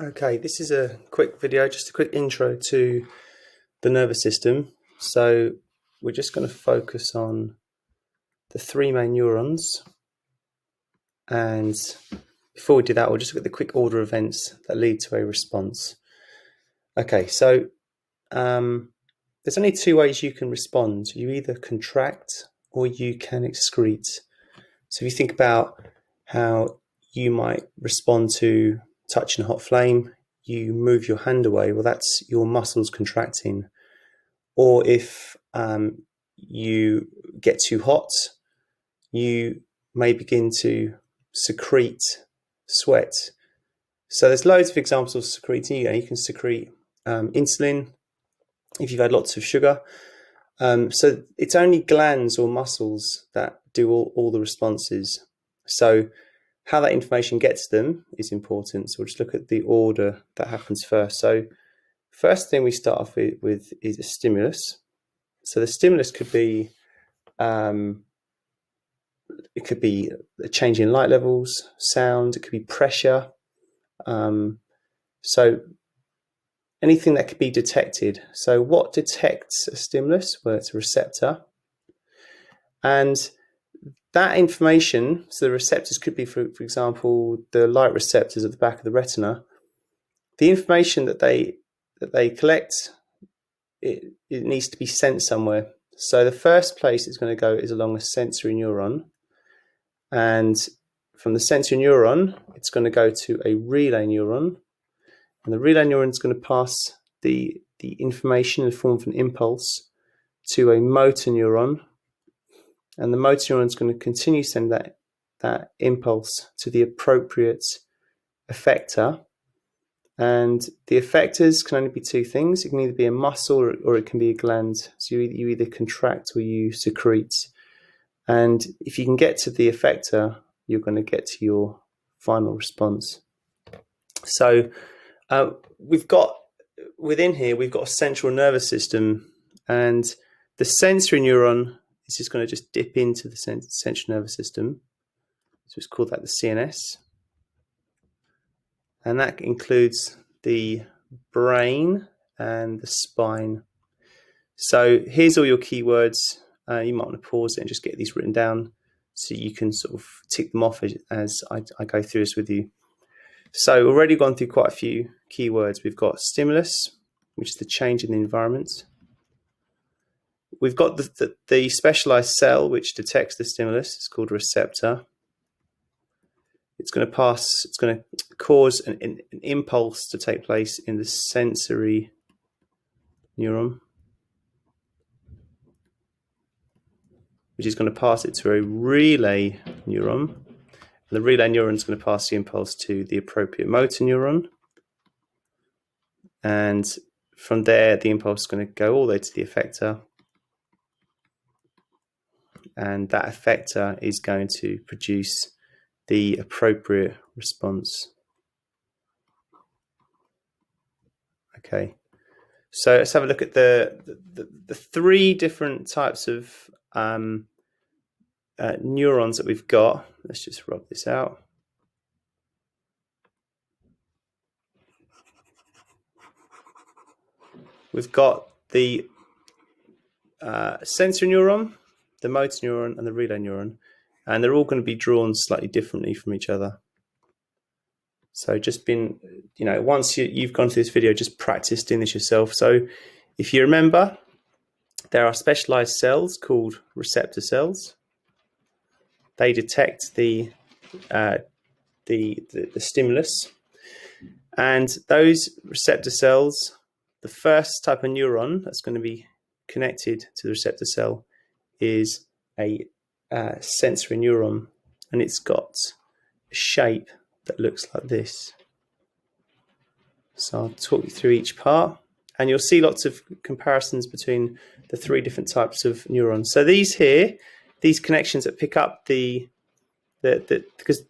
Okay, this is a quick video, just a quick intro to the nervous system. So we're just going to focus on the three main neurons. And before we do that, we'll just look at the quick order of events that lead to a response. Okay, so there's only two ways you can respond. You either contract or you can excrete. So if you think about how you might respond to touching a hot flame, you move your hand away, well, that's your muscles contracting. Or if you get too hot, you may begin to secrete sweat. So there's loads of examples of secreting. You can secrete insulin if you've had lots of sugar. So it's only glands or muscles that do all the responses. So how that information gets to them is important. So we'll just look at the order that happens first. So first thing we start off with is a stimulus. So the stimulus could be a change in light levels, sound, it could be pressure. So anything that could be detected. So what detects a stimulus? Well, it's a receptor. And that information, so the receptors could be, for example, the light receptors at the back of the retina. The information that they collect, it needs to be sent somewhere. So the first place it's going to go is along a sensory neuron. And from the sensory neuron, it's going to go to a relay neuron. And the relay neuron is going to pass the information in the form of an impulse to a motor neuron. And the motor neuron is going to continue to send that impulse to the appropriate effector. And the effectors can only be two things. It can either be a muscle or it can be a gland. So you either contract or you secrete. And if you can get to the effector, you're going to get to your final response. So we've got a central nervous system, and the sensory neuron is just going to just dip into the central nervous system. So it's called that the CNS. And that includes the brain and the spine. So here's all your keywords. You might want to pause it and just get these written down so you can sort of tick them off as I go through this with you. So we've already gone through quite a few keywords. We've got stimulus, which is the change in the environment. We've got the specialized cell which detects the stimulus. It's called a receptor. It's going to cause an impulse to take place in the sensory neuron, which is going to pass it to a relay neuron. And the relay neuron is going to pass the impulse to the appropriate motor neuron. And from there, the impulse is going to go all the way to the effector. And that effector is going to produce the appropriate response. Okay, so let's have a look at the three different types of neurons that we've got. Let's just rub this out. We've got the sensory neuron, the motor neuron, and the relay neuron, and they're all going to be drawn slightly differently from each other. So just once you've gone through this video, just practice doing this yourself. So if you remember, there are specialized cells called receptor cells. They detect the stimulus, and those receptor cells, the first type of neuron that's going to be connected to the receptor cell is a sensory neuron, and it's got a shape that looks like this. So I'll talk you through each part, and you'll see lots of comparisons between the three different types of neurons. So these connections that pick up because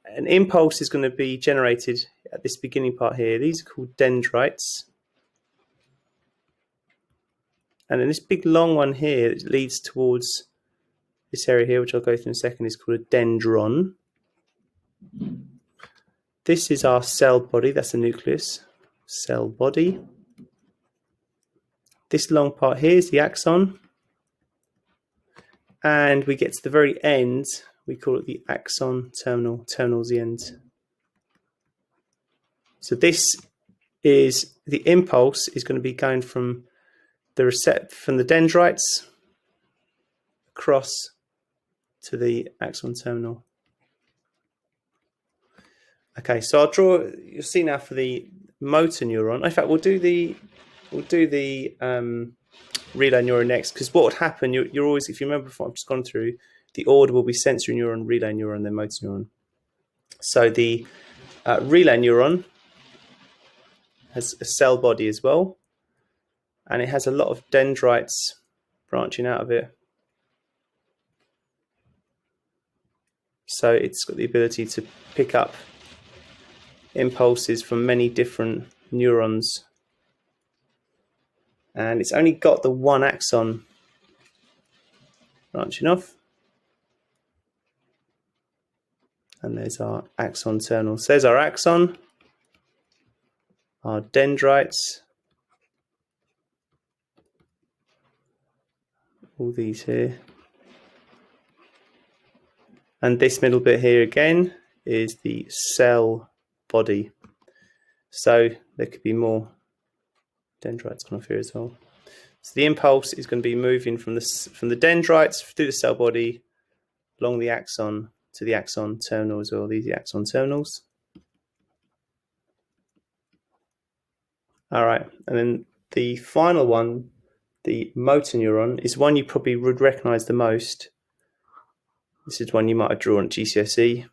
an impulse is going to be generated at this beginning part here. These are called dendrites. And then this big long one here that leads towards this area here, which I'll go through in a second, is called a dendron. this is our cell body, that's the nucleus, cell body. This long part here is the axon. And we get to the very end, we call it the axon terminal. Terminal's the end. So this is the impulse is going to be going from the dendrites across to the axon terminal. Okay, so I'll draw. You'll see now for the motor neuron. In fact, we'll do the relay neuron next, because what would happen? You're always, if you remember what I've just gone through, the order will be sensory neuron, relay neuron, then motor neuron. So the relay neuron has a cell body as well, and it has a lot of dendrites branching out of it. So it's got the ability to pick up impulses from many different neurons, and it's only got the one axon branching off. And there's our axon terminal. So there's our axon, our dendrites, all these here. And this middle bit here again is the cell body. So there could be more dendrites on off here as well. So the impulse is going to be moving from the dendrites through the cell body along the axon to the axon terminal as well. These are the axon terminals. All right, and then the final one, the motor neuron, is one you probably would recognize the most. This is one you might have drawn at GCSE.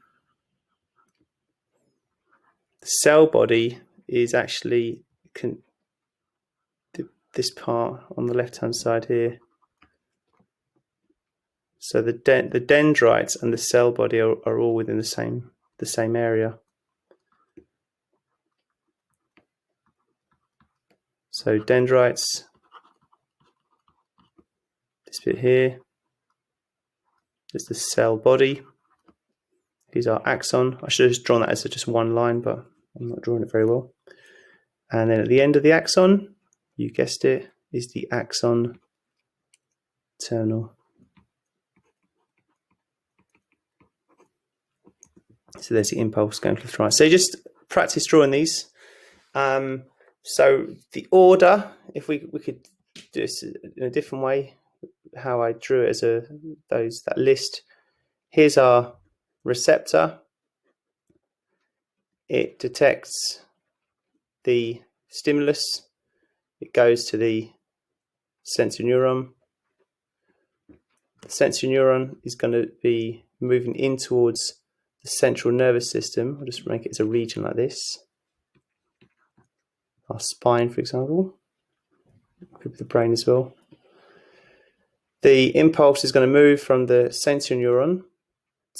The cell body is actually this part on the left-hand side here. So the dendrites and the cell body are all within the same area. So dendrites, this bit here, is the cell body. Here's our axon. I should have just drawn that as just one line, but I'm not drawing it very well. And then at the end of the axon, you guessed it, is the axon terminal. So there's the impulse going to the right. So just practice drawing these. So the order, if we could do this in a different way, how I drew it as that list. Here's our receptor. It detects the stimulus. It goes to the sensory neuron. The sensory neuron is going to be moving in towards the central nervous system. I'll just make it as a region like this. Our spine, for example. Could be the brain as well. The impulse is going to move from the sensory neuron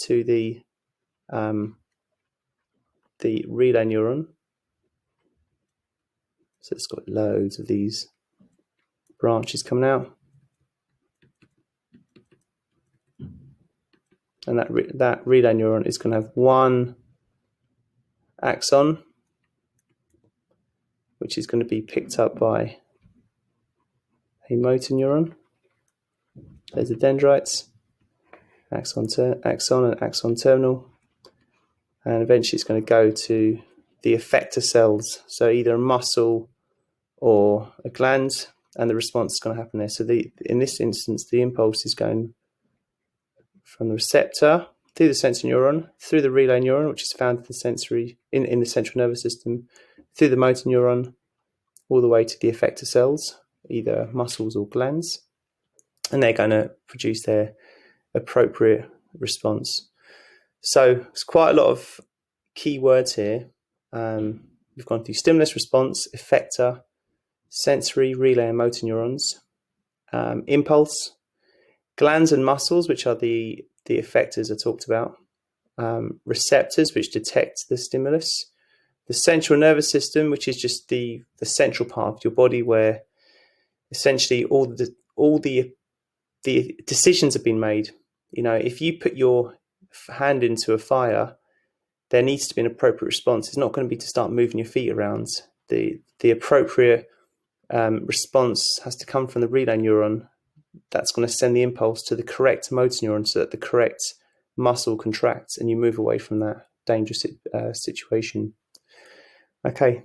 to the relay neuron. So it's got loads of these branches coming out. And that relay neuron is going to have one axon, which is going to be picked up by a motor neuron. There's the dendrites, axon and axon terminal, and eventually it's going to go to the effector cells, so either a muscle or a gland, and the response is going to happen there. So in this instance, the impulse is going from the receptor through the sensory neuron, through the relay neuron, which is found in the central nervous system, through the motor neuron, all the way to the effector cells, either muscles or glands, and they're going to produce their appropriate response. So it's quite a lot of key words here. We've gone through stimulus response, effector, sensory, relay and motor neurons, impulse, glands and muscles, which are the effectors I talked about, receptors, which detect the stimulus, the central nervous system, which is just the central part of your body where essentially all the decisions have been made. You know, if you put your hand into a fire, there needs to be an appropriate response. It's not going to be to start moving your feet around. The appropriate response has to come from the relay neuron. That's going to send the impulse to the correct motor neuron so that the correct muscle contracts and you move away from that dangerous situation. Okay,